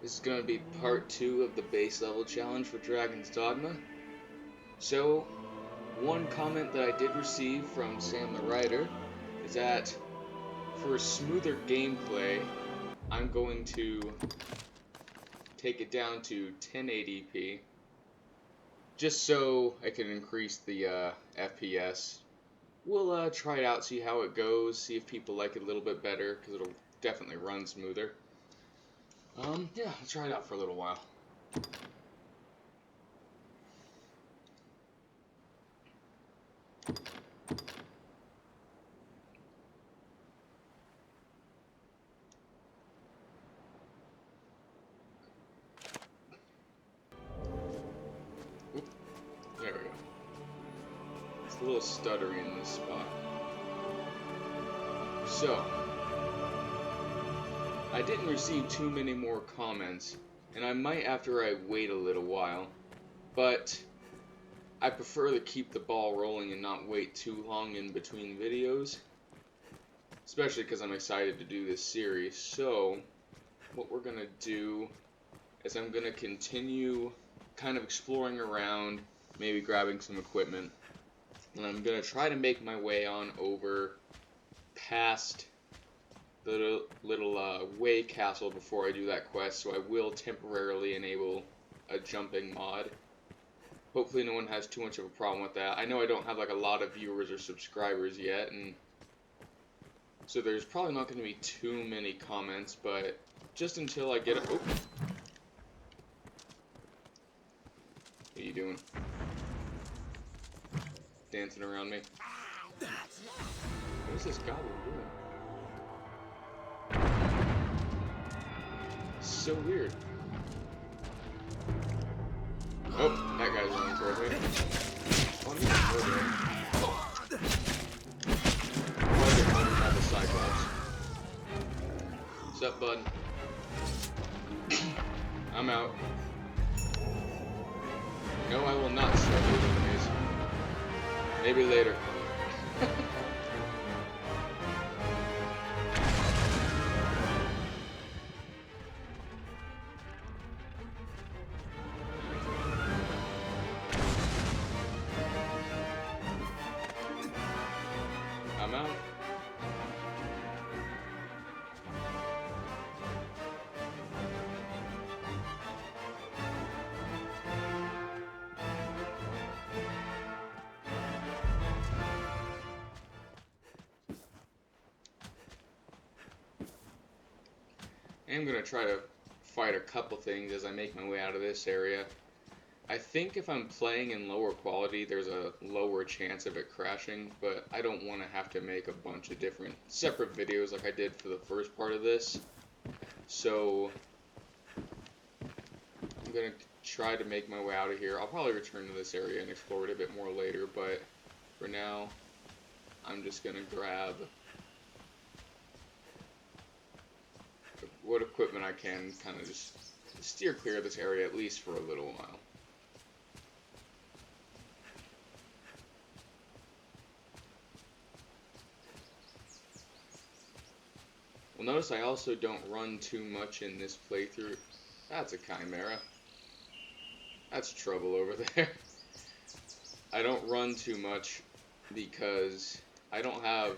This is going to be part 2 of the base level challenge for Dragon's Dogma. So, one comment that I did receive from Sam the writer is that for smoother gameplay, I'm going to take it down to 1080p just so I can increase the FPS. We'll try it out, see how it goes, see if people like it a little bit better, because it'll definitely run smoother. Yeah, I'll try it out for a little while. Oop, there we go. It's a little stuttery in this spot. So, I didn't receive too many more comments, and I might after I wait a little while, but I prefer to keep the ball rolling and not wait too long in between videos, especially because I'm excited to do this series. So, what we're going to do is I'm going to continue kind of exploring around, maybe grabbing some equipment, and I'm going to try to make my way on over past the little way castle before I do that quest, so I will temporarily enable a jumping mod. Hopefully no one has too much of a problem with that. I know I don't have like a lot of viewers or subscribers yet, and so there's probably not going to be too many comments, but just until I get it. Oh. What are you doing? Dancing around me? What is this goblin doing? So weird. Oh, that guy's running towards me. Oh, I'm gonna murder him. Why is it running by the Cyclops? What's up, bud? I'm out. No, I will not start those enemies. Maybe later. I'm out. I'm gonna try to fight a couple things as I make my way out of this area. I think if I'm playing in lower quality, there's a lower chance of it crashing, but I don't want to have to make a bunch of different separate videos like I did for the first part of this. So I'm gonna try to make my way out of here. I'll probably return to this area and explore it a bit more later, but for now, I'm just gonna grab what equipment I can, kind of just steer clear of this area at least for a little while. Well, notice I also don't run too much in this playthrough. That's a chimera. That's trouble over there. I don't run too much because I don't have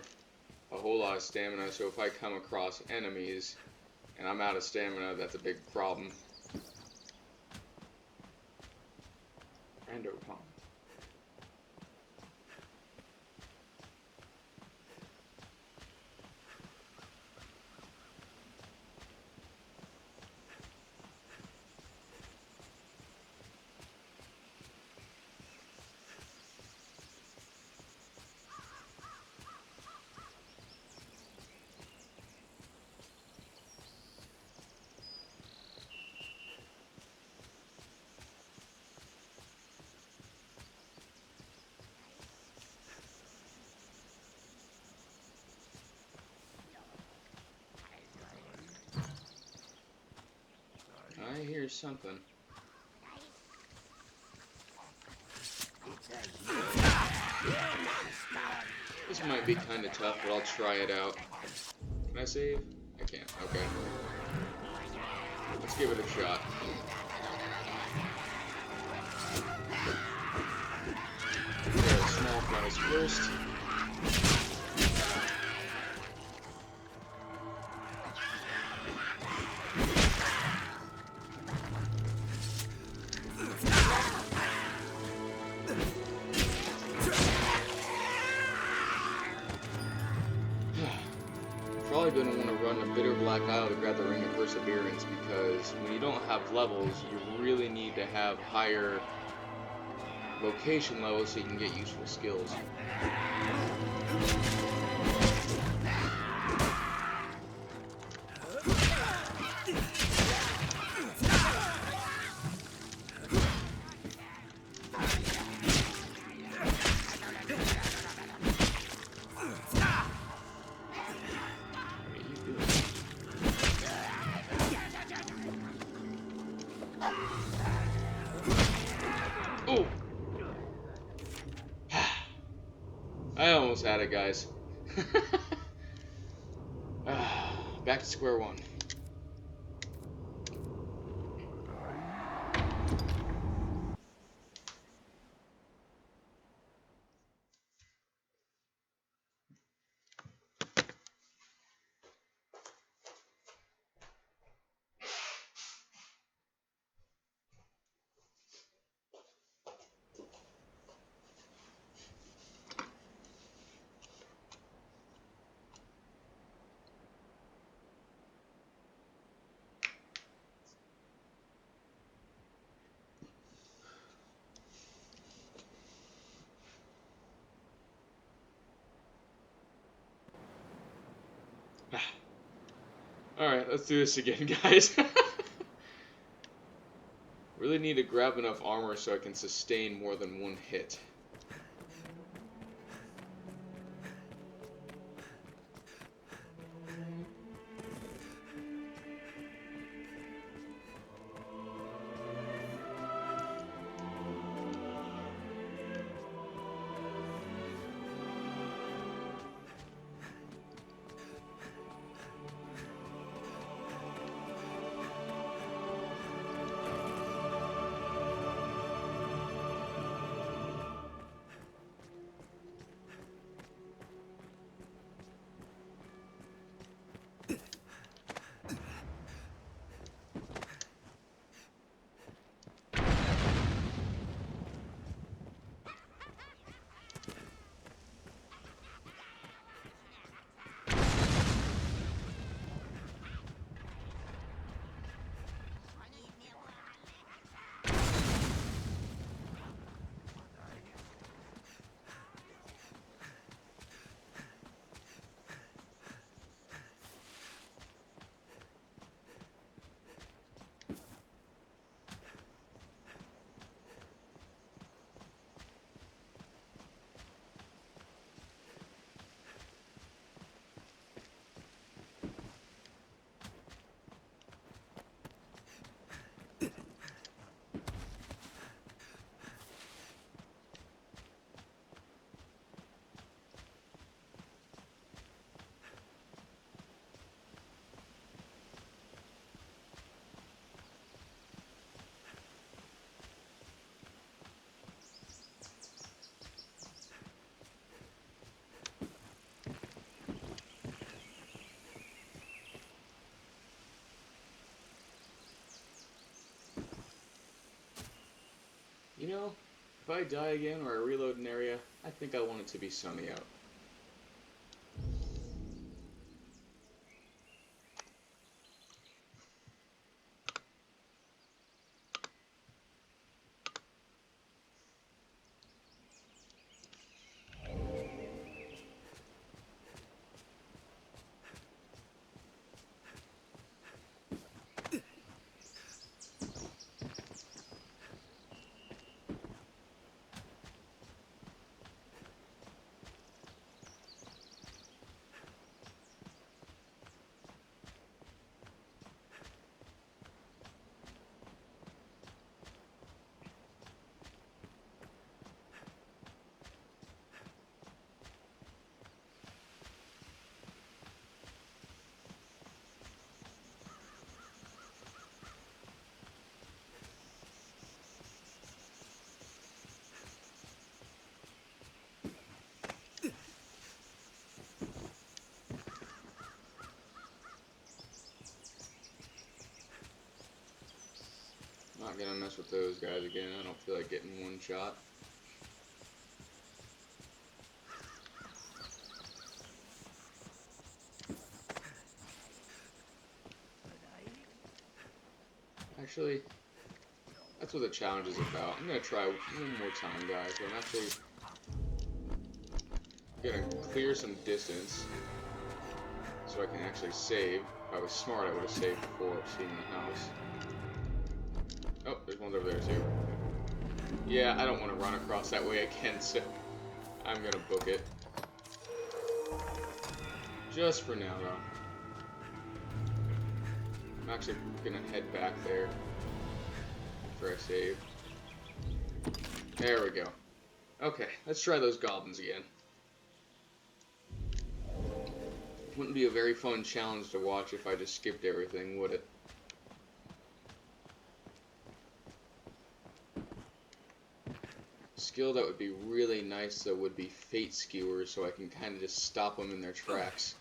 a whole lot of stamina, so if I come across enemies and I'm out of stamina, that's a big problem. Rando Palm. I hear something. This might be kind of tough, but I'll try it out. Can I save? I can't. Okay. Let's give it a shot. Okay, small guys first. Probably going to want to run a Bitter Black Isle to grab the Ring of Perseverance, because when you don't have levels, you really need to have higher location levels so you can get useful skills. Oh! I almost had it, guys. Back to square one. Alright, let's do this again, guys. Really need to grab enough armor so I can sustain more than one hit. You know, if I die again or I reload an area, I think I want it to be sunny out. Not gonna mess with those guys again. I don't feel like getting one shot. Actually, that's what the challenge is about. I'm gonna try one more time, guys. I'm actually gonna clear some distance so I can actually save. If I was smart, I would have saved before seeing the house. Oh, there's one over there too. Yeah, I don't want to run across that way again, so I'm gonna book it. Just for now, though. I'm actually gonna head back there after I save. There we go. Okay, let's try those goblins again. Wouldn't be a very fun challenge to watch if I just skipped everything, would it? Skill that would be really nice, though, would be Fate Skewers, so I can kind of just stop them in their tracks.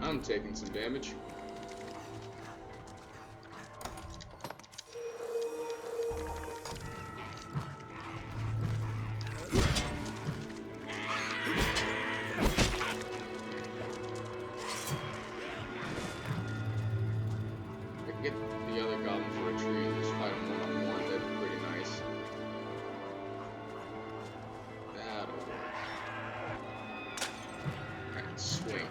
I'm taking some damage. I can get the other goblin for a tree and just fight him one-on-one. That'd be pretty nice. That'll work. Alright, swing.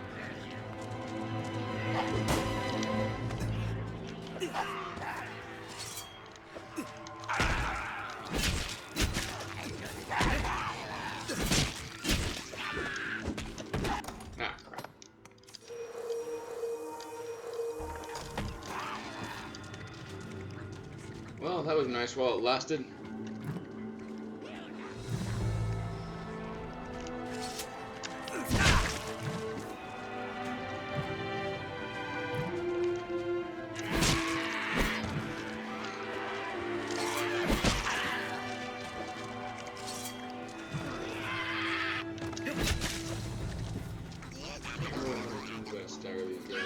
Ah, crap. Well, that was nice while it lasted. Stagger these guys.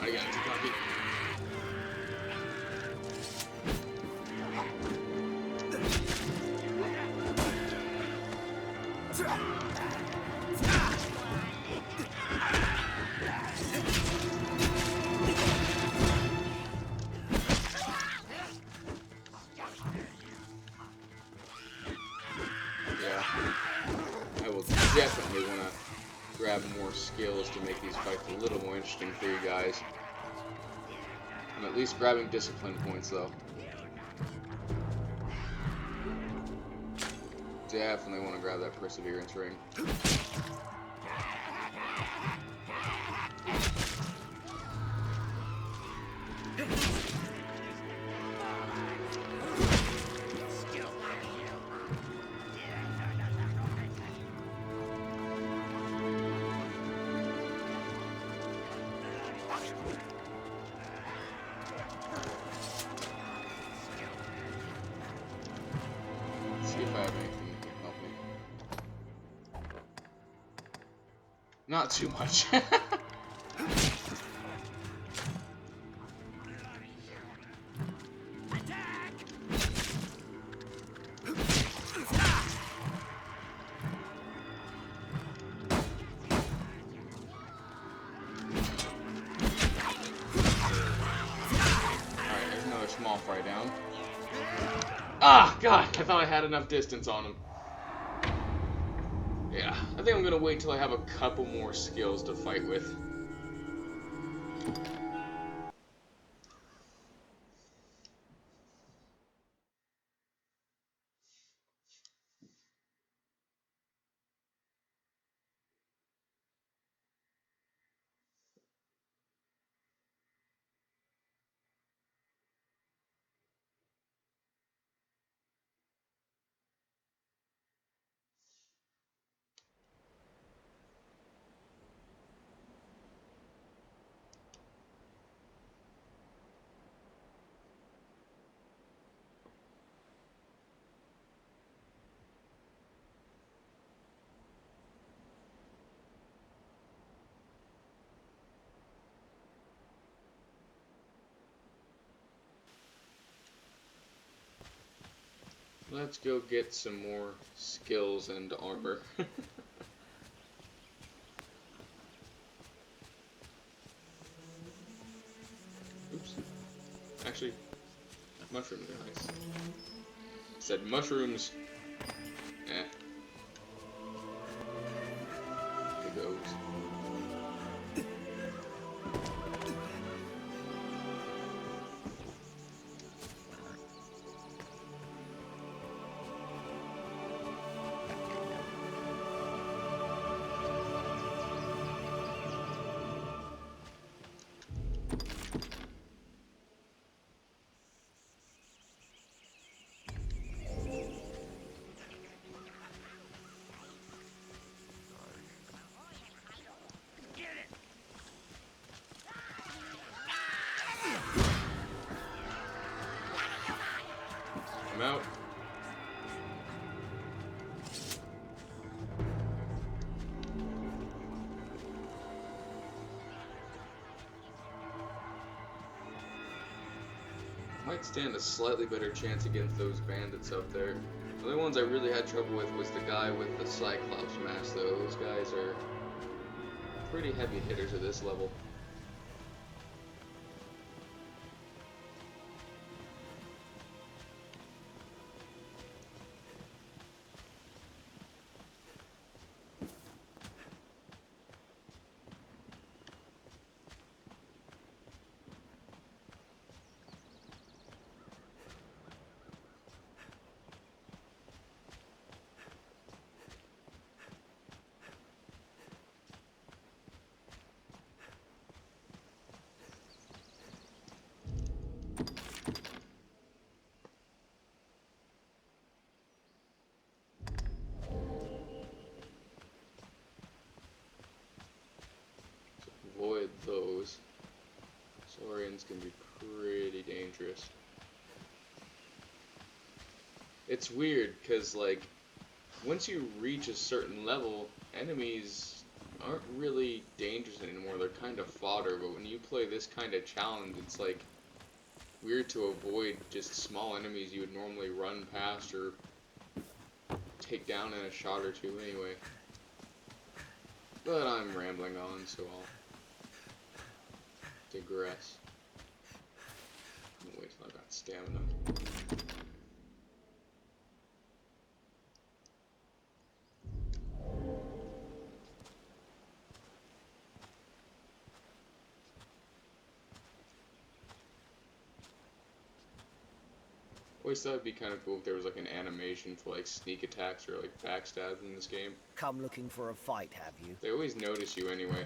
I got too cocky. I will definitely want to grab more skills to make these fights a little more interesting for you guys. I'm at least grabbing discipline points, though. Definitely want to grab that perseverance ring. See if I have anything that can help me. Not too much. Small fry down. Ah, God! I thought I had enough distance on him. Yeah, I think I'm gonna wait till I have a couple more skills to fight with. Let's go get some more skills and armor. Oops. Actually, mushrooms are nice. I said mushrooms. Eh. It goes. I'm out. Might stand a slightly better chance against those bandits up there. The only ones I really had trouble with was the guy with the Cyclops mask, though. Those guys are pretty heavy hitters at this level. Avoid those. Saurians can be pretty dangerous. It's weird, because, like, once you reach a certain level, enemies aren't really dangerous anymore. They're kind of fodder, but when you play this kind of challenge, it's, like, weird to avoid just small enemies you would normally run past or take down in a shot or two anyway. But I'm rambling on, so I'll digress. Wait till I got stamina. Always thought it'd be kind of cool if there was like an animation for like sneak attacks or like backstabs in this game. Come looking for a fight, have you? They always notice you anyway.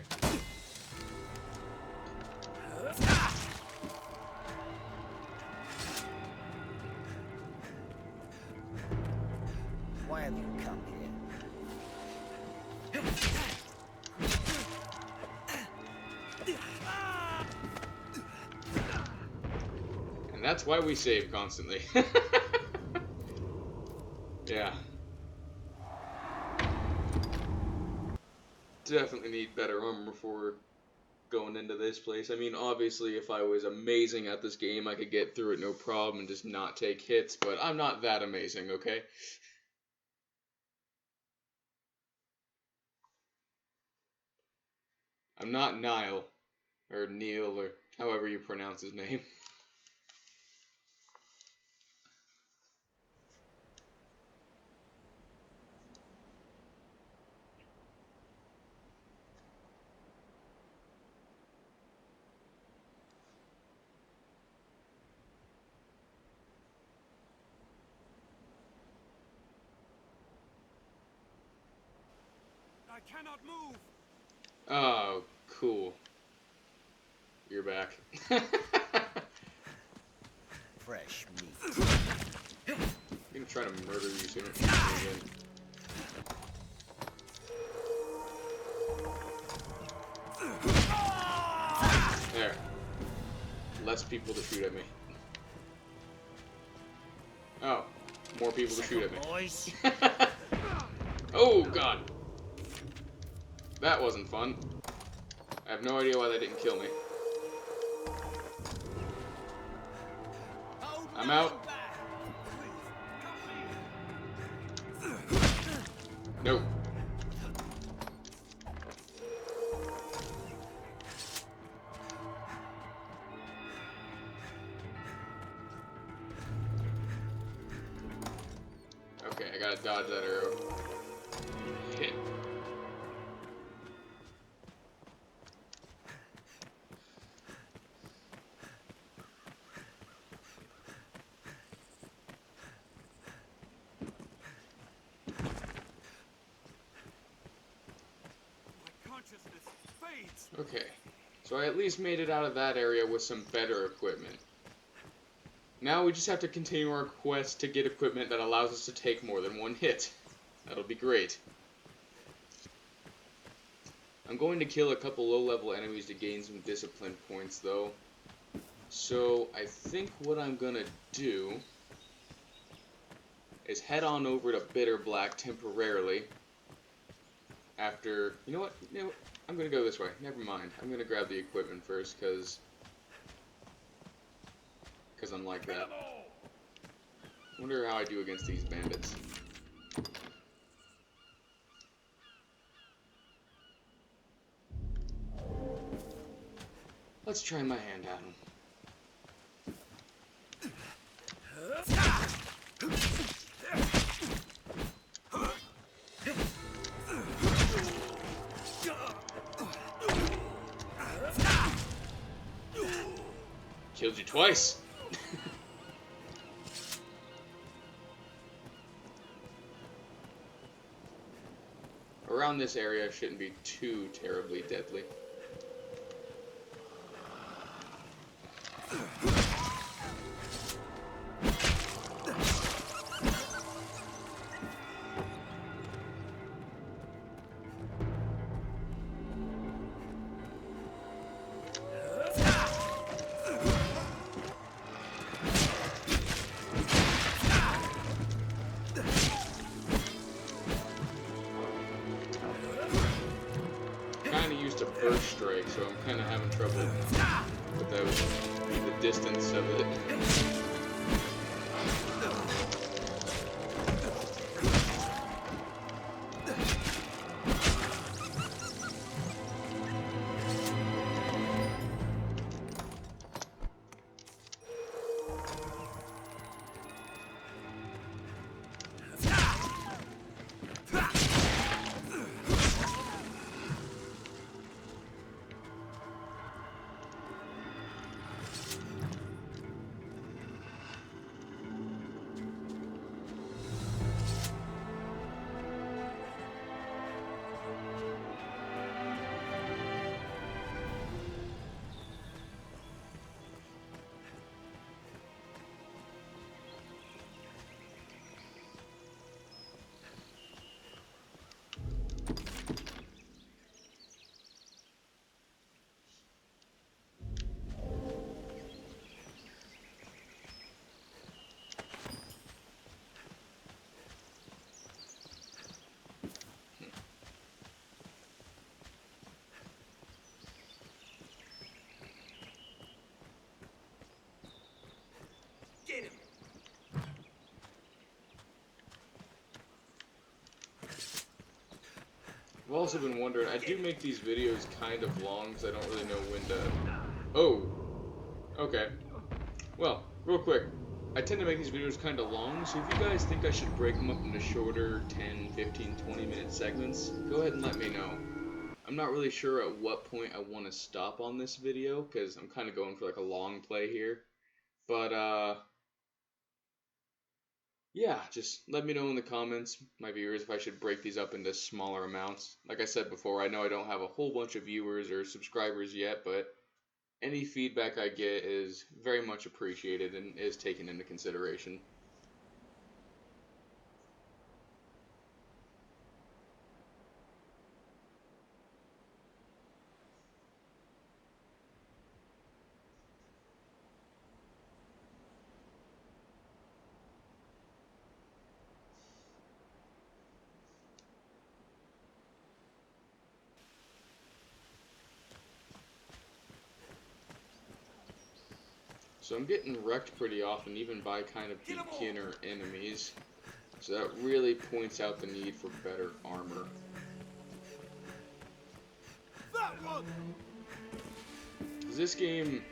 Why have you come here? And that's why we save constantly. Yeah. Definitely need better armor before going into this place. I mean, obviously, if I was amazing at this game, I could get through it no problem and just not take hits, but I'm not that amazing, okay? I'm not Nile, or Neil, or however you pronounce his name. I cannot move. Oh, cool. You're back. Fresh meat. I'm gonna try to murder you sooner again. There. Less people to shoot at me. Oh, more people to shoot at me. Boys. Oh, God. That wasn't fun. I have no idea why that didn't kill me. I'm out. gotta dodge that arrow. Hit. My consciousness fades. Okay. So I at least made it out of that area with some better equipment. Now we just have to continue our quest to get equipment that allows us to take more than one hit. That'll be great. I'm going to kill a couple low-level enemies to gain some discipline points, though. So I think what I'm gonna do is head on over to Bitter Black temporarily. After, you know what? I'm gonna go this way. Never mind. I'm gonna grab the equipment first, because I'm like that. Wonder how I do against these bandits. Let's try my hand at him. Killed you twice. Around this area shouldn't be too terribly deadly. Burst strike, so I'm kind of having trouble with the distance of it. Get him. I've also been wondering, I do make these videos kind of long, because I don't really know when to... Oh! Okay. Well, real quick, I tend to make these videos kind of long, so if you guys think I should break them up into shorter 10, 15, 20-minute segments, go ahead and let me know. I'm not really sure at what point I want to stop on this video, because I'm kind of going for like a long play here. But, yeah, just let me know in the comments, my viewers, if I should break these up into smaller amounts. Like I said before, I know I don't have a whole bunch of viewers or subscribers yet, but any feedback I get is very much appreciated and is taken into consideration. So I'm getting wrecked pretty often, even by kind of beginner enemies. So that really points out the need for better armor. That one. 'Cause this game,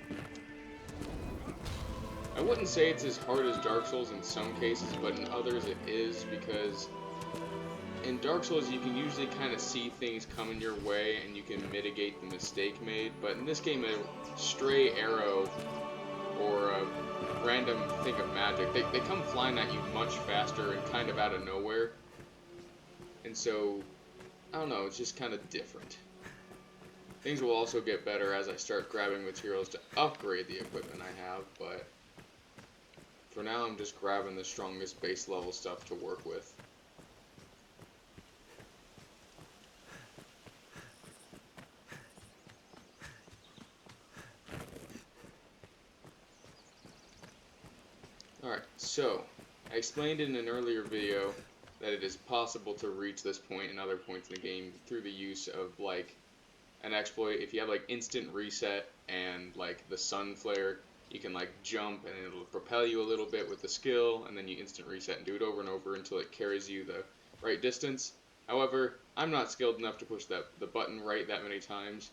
I wouldn't say it's as hard as Dark Souls in some cases, but in others it is, because in Dark Souls you can usually kind of see things coming your way and you can mitigate the mistake made, but in this game a stray arrow or a random thing of magic, they come flying at you much faster and kind of out of nowhere. And so, I don't know, it's just kind of different. Things will also get better as I start grabbing materials to upgrade the equipment I have, but for now I'm just grabbing the strongest base level stuff to work with. Alright, so, I explained in an earlier video that it is possible to reach this point and other points in the game through the use of, like, an exploit. If you have, like, instant reset and, like, the sun flare, you can, like, jump and it'll propel you a little bit with the skill, and then you instant reset and do it over and over until it carries you the right distance. However, I'm not skilled enough to push the button right that many times,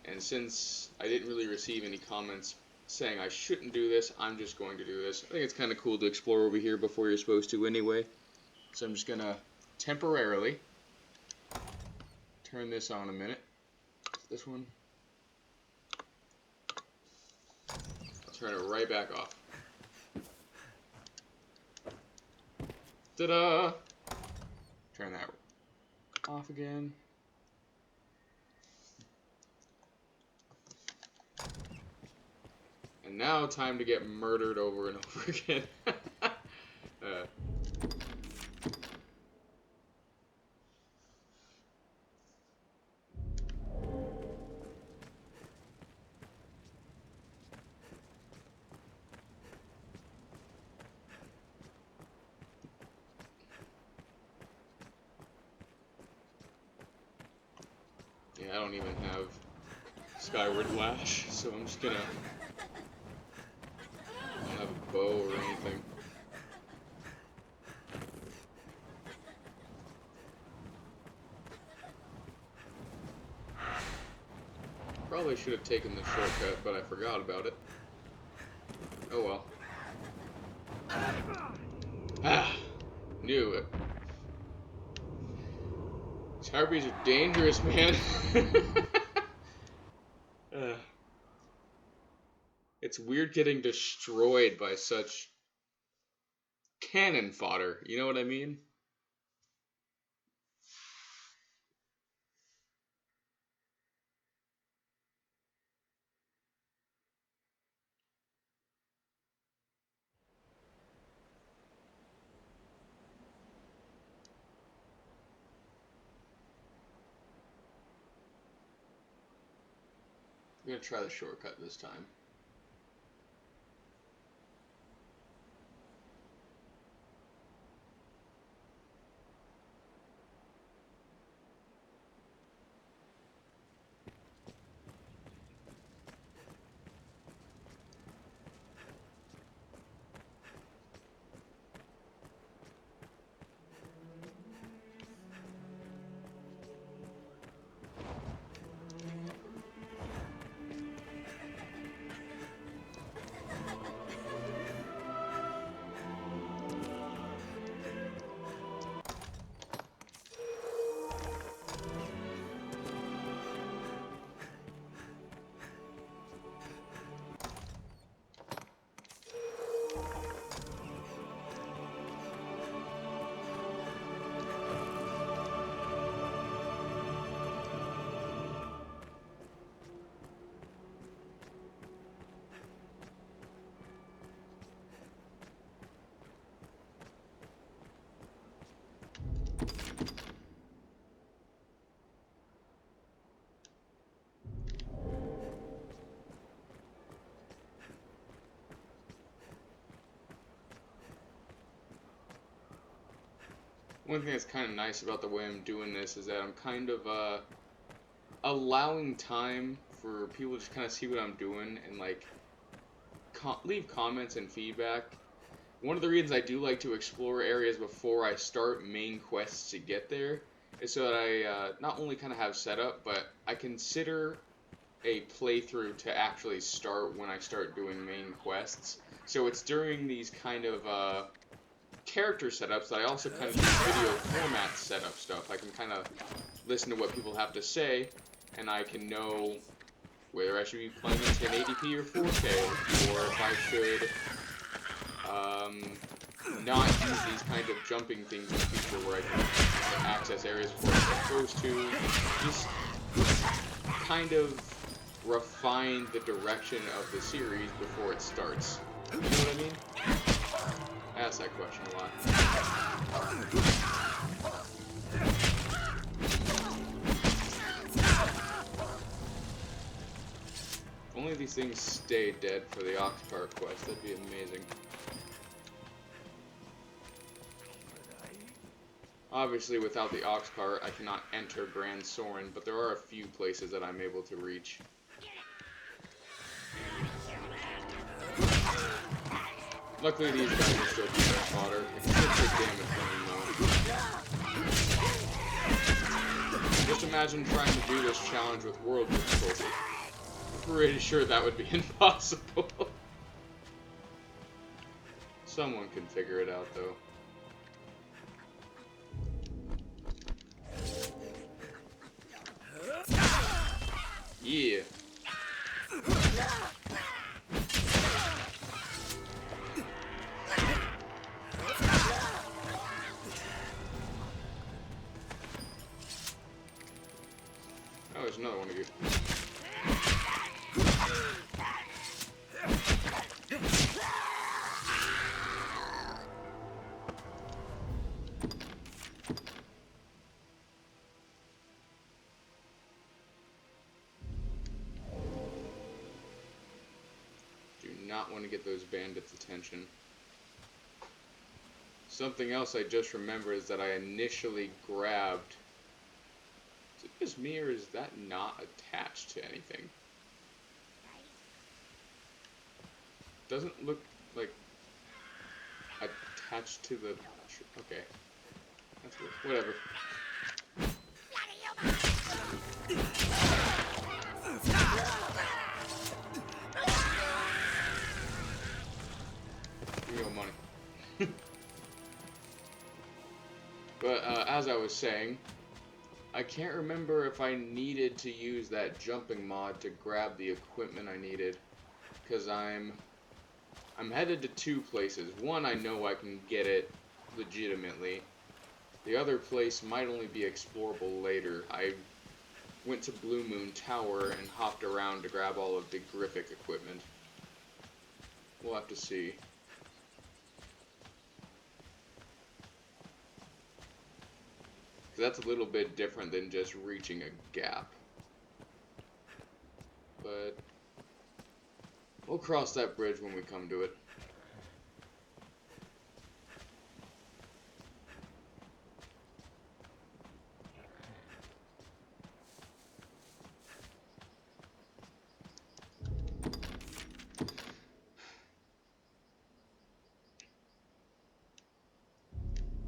and since I didn't really receive any comments saying I shouldn't do this, I'm just going to do this. I think it's kind of cool to explore over here before you're supposed to anyway. So I'm just going to temporarily turn this on a minute. This one. Turn it right back off. Ta-da! Turn that off again. And now time to get murdered over and over again. Yeah, I don't even have Skyward Lash, so I'm just gonna... I don't have a bow or anything. Probably should have taken the shortcut, but I forgot about it. Oh well. Ah! Knew it. These harpies are dangerous, man. It's weird getting destroyed by such cannon fodder, you know what I mean? I'm gonna try the shortcut this time. One thing that's kind of nice about the way I'm doing this is that I'm kind of allowing time for people to just kind of see what I'm doing and like leave comments and feedback. One of the reasons I do like to explore areas before I start main quests to get there is so that I not only kind of have setup, but I consider a playthrough to actually start when I start doing main quests. So it's during these kind of character setups that I also kind of do video format setup stuff. I can kind of listen to what people have to say, and I can know whether I should be playing in 1080p or 4K, or if I should not use these kind of jumping things in the future where I can access areas before I'm supposed to. Just kind of refine the direction of the series before it starts. You know what I mean? I ask that question a lot. If only these things stay dead for the Ox Cart quest, that'd be amazing. Obviously, without the Ox Cart, I cannot enter Grand Soren, but there are a few places that I'm able to reach. Luckily, these guys are still cannon fodder. I can still take damage from them, though. Just imagine trying to do this challenge with world difficulty. I'm pretty sure that would be impossible. Someone can figure it out, though. Yeah. Oh, there's another one of you. Do not want to get those bandits' attention. Something else I just remembered is that I initially grabbed... Is it just me, or is that not attached to anything? Doesn't look like attached to the... Okay. That's weird. Whatever. Give me your money. But as I was saying, I can't remember if I needed to use that jumping mod to grab the equipment I needed, because I'm headed to two places. One, I know I can get it legitimately. The other place might only be explorable later. I went to Blue Moon Tower and hopped around to grab all of the Griffic equipment. We'll have to see. That's a little bit different than just reaching a gap. But we'll cross that bridge when we come to it.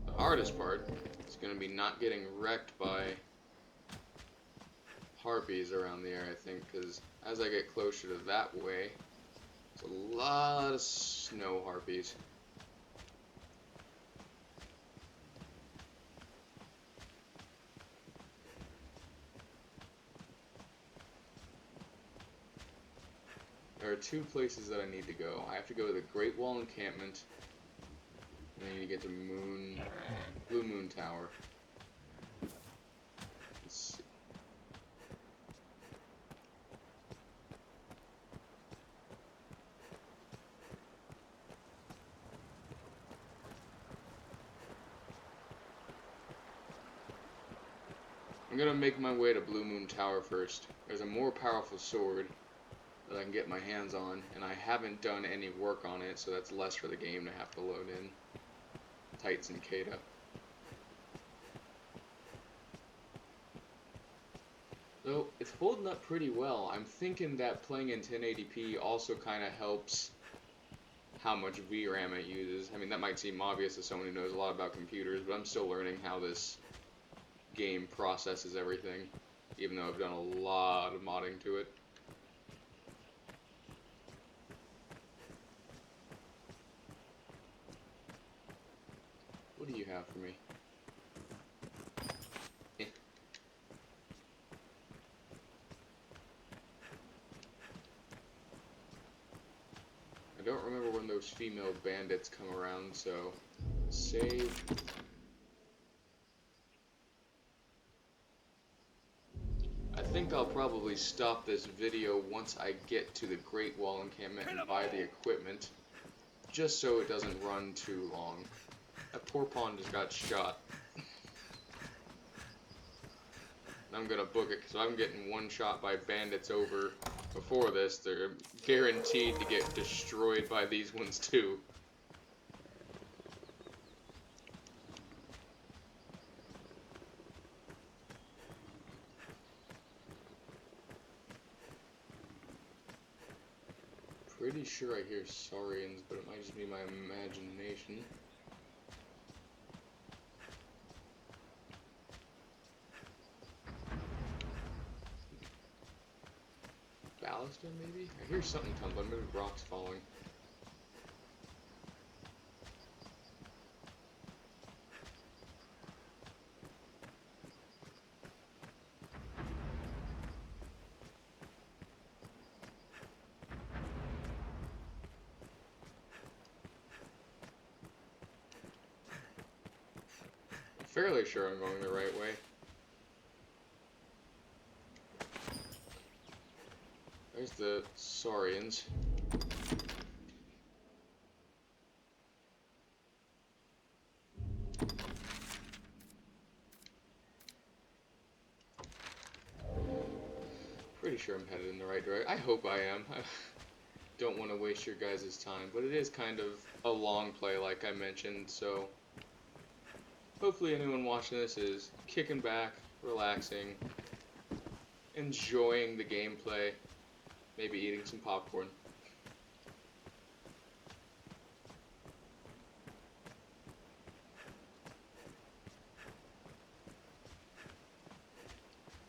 The hardest part is going to be not getting wrecked by harpies around the area, I think, because as I get closer to that way, there's a lot of snow harpies. There are two places that I need to go. I have to go to the Great Wall Encampment, and I need to get to Blue Moon Tower. Let's see. I'm gonna make my way to Blue Moon Tower first. There's a more powerful sword that I can get my hands on, and I haven't done any work on it, so that's less for the game to have to load in. Tights and Kata. Though, it's holding up pretty well. I'm thinking that playing in 1080p also kind of helps how much VRAM it uses. I mean, that might seem obvious to someone who knows a lot about computers, but I'm still learning how this game processes everything, even though I've done a lot of modding to it. What do you have for me? Eh. I don't remember when those female bandits come around, so save. I think I'll probably stop this video once I get to the Great Wall encampment and buy the equipment, just so it doesn't run too long. That poor pawn just got shot. I'm gonna book it, because I'm getting one shot by bandits over before this. They're guaranteed to get destroyed by these ones too. Pretty sure I hear Saurians, but it might just be my imagination. Ballister, maybe? I hear something tumbling, maybe rocks falling. I'm fairly sure I'm going the right way. There's the Saurians. Pretty sure I'm headed in the right direction. I hope I am. I don't want to waste your guys' time, but it is kind of a long play, like I mentioned, so hopefully anyone watching this is kicking back, relaxing, enjoying the gameplay, maybe eating some popcorn.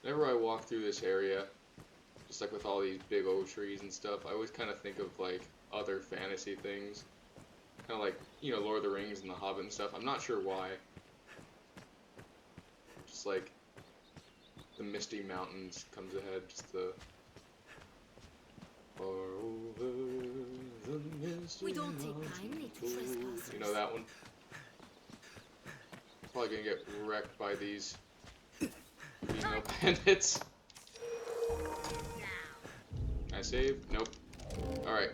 Whenever I walk through this area, just like with all these big old trees and stuff, I always kind of think of like other fantasy things. Kind of like, you know, Lord of the Rings and The Hobbit and stuff. I'm not sure why. Just like the Misty Mountains comes ahead, just the far over the misty We don't take mountains kindly to go. trespassers. You know that one? Probably gonna get wrecked by these female bandits. Can I save? Nope. Alright.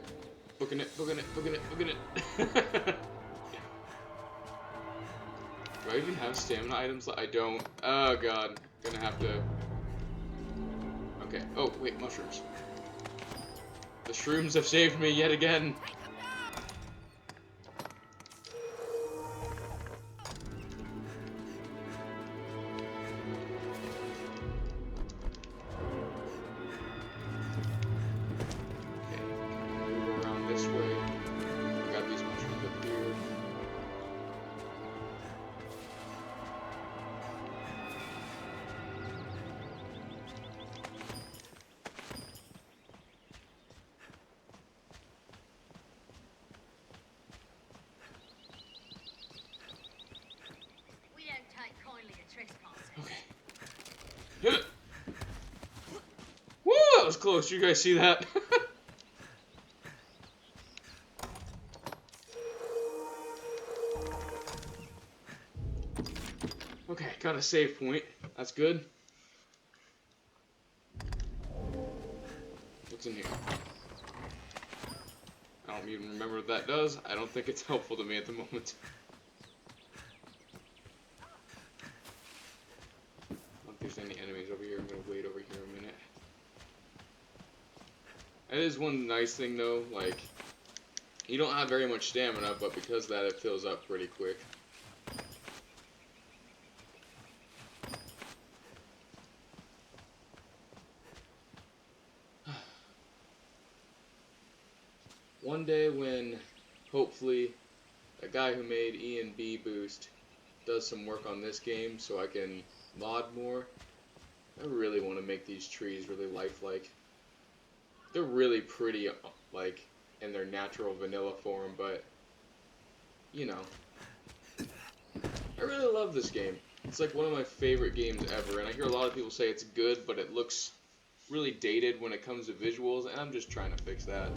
Booking it, booking it, booking it, booking it. Do I even have stamina items? I don't. Oh god. Gonna have to. Okay. Oh, wait, mushrooms. The shrooms have saved me yet again. This way. We got these mushrooms up here. We don't take kindly to trespassers. Okay. Hit it! Woo! That was close. You guys see that? Okay, got a save point. That's good. What's in here? I don't even remember what that does. I don't think it's helpful to me at the moment. I don't think there's any enemies over here. I'm gonna wait over here a minute. That is one nice thing though, like, you don't have very much stamina, but because of that it fills up pretty quick. One day when, hopefully, a guy who made E and B Boost does some work on this game so I can mod more, I really want to make these trees really lifelike. They're really pretty, like, in their natural vanilla form, but, you know, I really love this game. It's like one of my favorite games ever, and I hear a lot of people say it's good, but it looks really dated when it comes to visuals, and I'm just trying to fix that.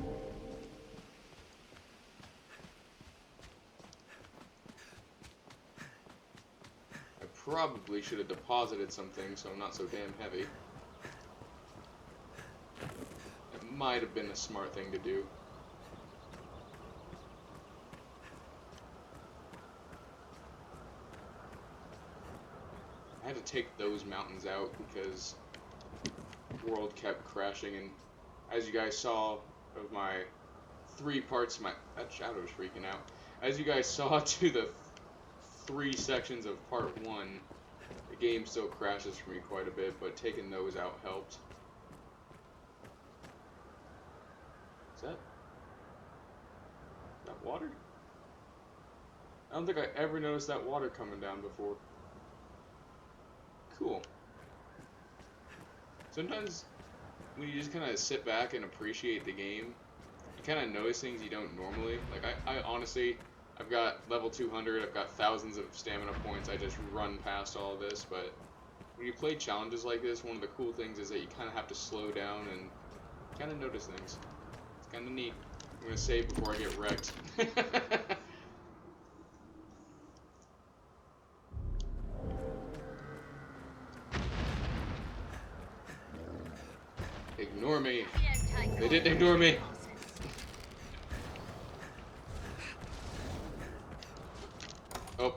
I probably should have deposited something so I'm not so damn heavy. It might have been a smart thing to do. I had to take those mountains out because the world kept crashing, and as you guys saw of my 3 parts, that shadow's freaking out. As you guys saw to the 3 sections of part 1, the game still crashes for me quite a bit, but taking those out helped. Is that water? I don't think I ever noticed that water coming down before. Cool. Sometimes when you just kind of sit back and appreciate the game, you kind of notice things you don't normally. Like, I honestly, I've got level 200, I've got thousands of stamina points, I just run past all of this, but when you play challenges like this, one of the cool things is that you kind of have to slow down and kind of notice things. It's kind of neat. I'm going to save before I get wrecked. Ignore me. They didn't ignore me. Oh.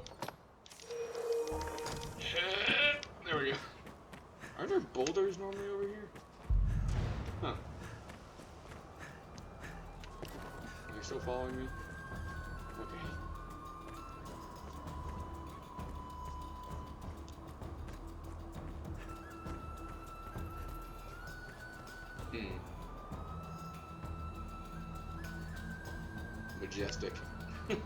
There we go. Are there boulders normally over here? Huh. Are you still following me? Okay. Majestic. Okay,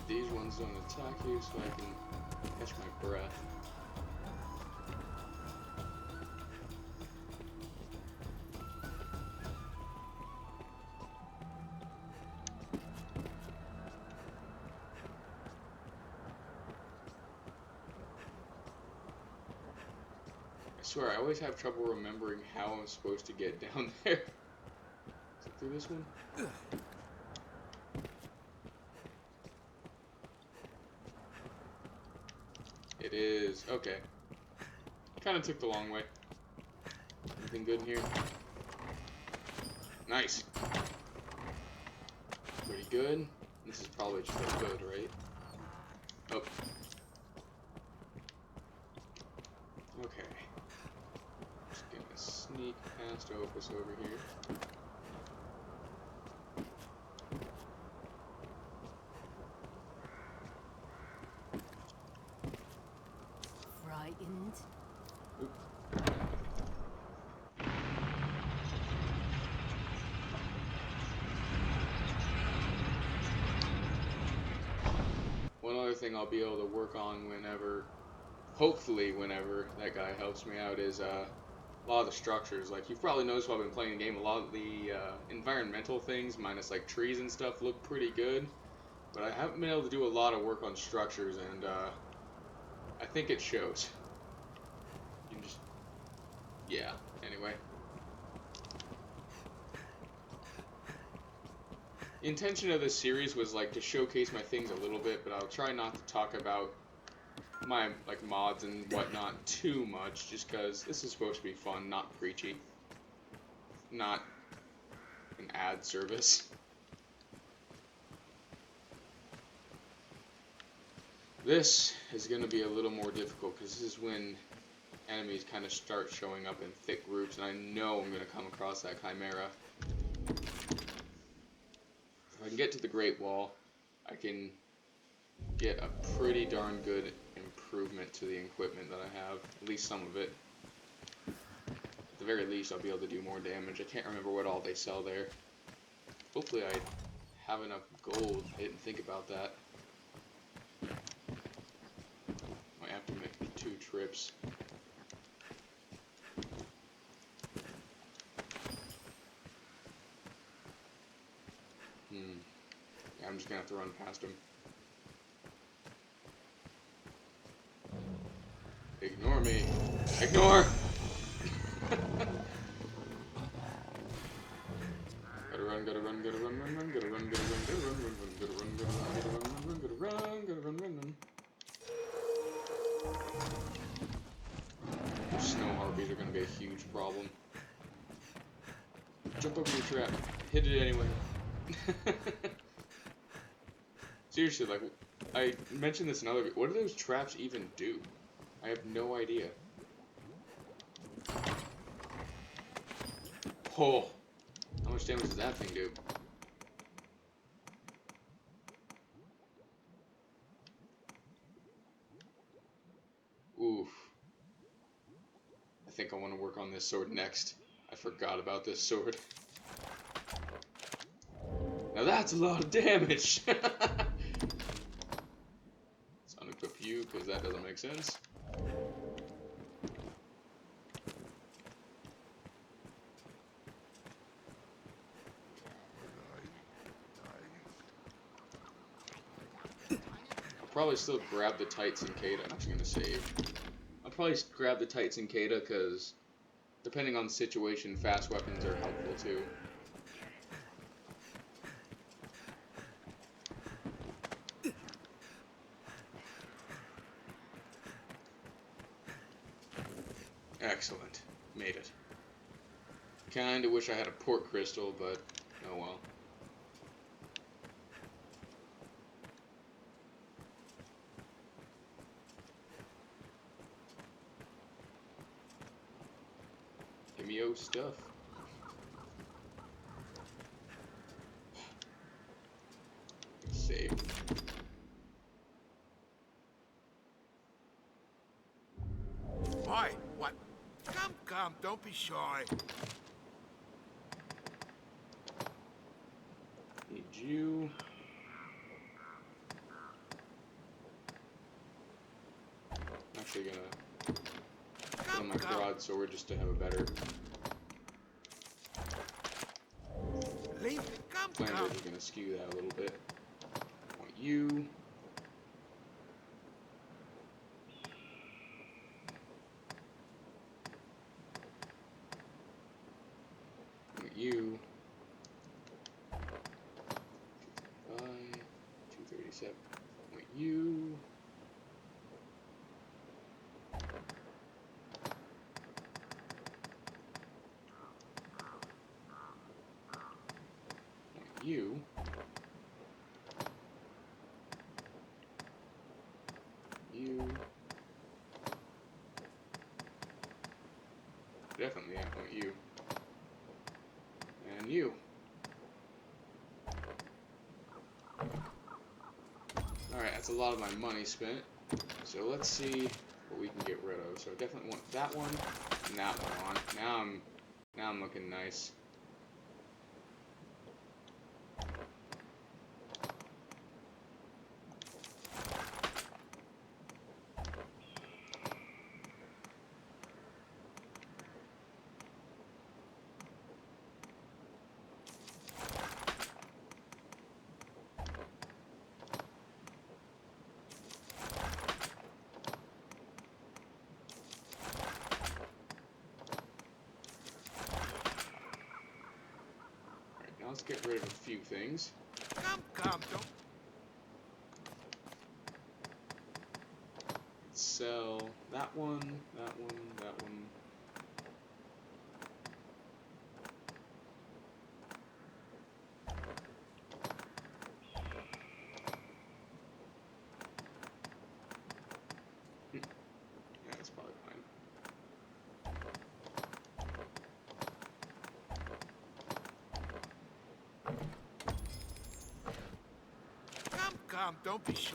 these ones don't attack you, so I can catch my breath. I swear, I always have trouble remembering how I'm supposed to get down there. Is it through this one? It is. Okay. Kind of took the long way. Anything good in here? Nice. Pretty good. This is probably just a good, right? Oh. Okay. Just gonna sneak past Opus over here. Frightened? Oop. One other thing I'll be able to work on whenever, hopefully whenever that guy helps me out, is a lot of the structures. Like, you've probably noticed while I've been playing the game, a lot of the environmental things, minus like trees and stuff, look pretty good. But I haven't been able to do a lot of work on structures, and I think it shows. You can just, yeah, anyway. The intention of this series was like to showcase my things a little bit, but I'll try not to talk about my like mods and whatnot too much, just because this is supposed to be fun, not preachy, not an ad service. This is going to be a little more difficult because this is when enemies kind of start showing up in thick groups, and I know I'm going to come across that Chimera. If I can get to the Great Wall, I can get a pretty darn good improvement to the equipment that I have, at least some of it. At the very least, I'll be able to do more damage. I can't remember what all they sell there. Hopefully I have enough gold. I didn't think about that. trips. Yeah, I'm just gonna have to run past him. Ignore me. Ignore! Gotta run, gotta run, gotta run, run, run, gotta run, gotta run, gotta run, run, run, gotta run, gotta run, gotta run, run, gotta run, gotta run, run, run. Those snow harpies are gonna be a huge problem. Jump over your trap. Hit it anyway. Seriously, like, I mentioned this in other. What do those traps even do? I have no idea. Oh, how much damage does that thing do? Oof. I think I want to work on this sword next. I forgot about this sword. Now that's a lot of damage! Let's unequip you, because that doesn't make sense. I'll probably still grab the Tights and Kata. I'm actually going to save. I'll probably grab the Tights and Kata, because depending on the situation, fast weapons are helpful too. Excellent. Made it. Kinda wish I had a port crystal, but oh well. Give me your stuff. Save. Why? What? Come, don't be shy. Need you. I'm actually gonna put on my broadsword just to have a better. Leave. Flanders is gonna skew that a little bit. I want you. You 237. Wait, you you definitely, yeah, I want you. And you. Alright, that's a lot of my money spent. So let's see what we can get rid of. So I definitely want that one and that one on. Now I'm looking nice. Now let's get rid of a few things. Come, don't. Let's sell that one, that one, that one. Yeah, that's probably fine. Come, don't be shy.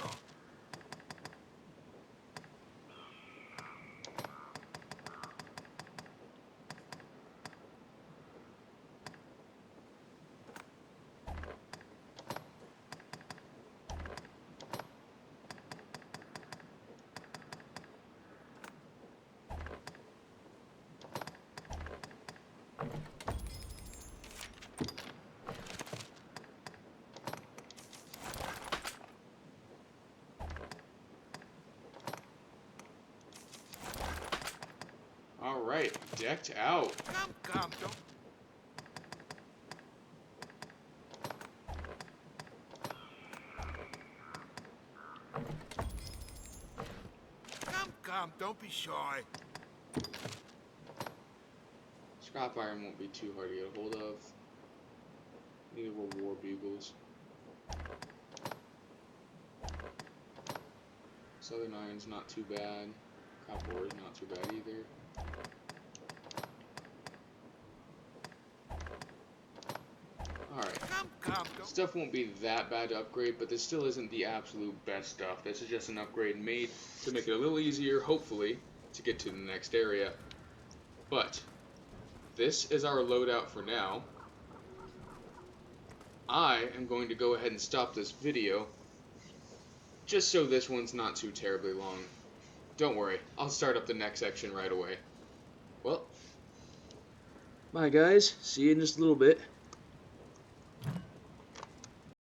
Decked out. Come, don't. Come, don't be shy. Scrap iron won't be too hard to get a hold of. Neither will war bugles. Southern iron's not too bad. Copper ore is not too bad either. Alright. Come, don't. Stuff won't be that bad to upgrade, but this still isn't the absolute best stuff. This is just an upgrade made to make it a little easier, hopefully, to get to the next area. But this is our loadout for now. I am going to go ahead and stop this video, just so this one's not too terribly long. Don't worry, I'll start up the next section right away. Well, bye guys, see you in just a little bit.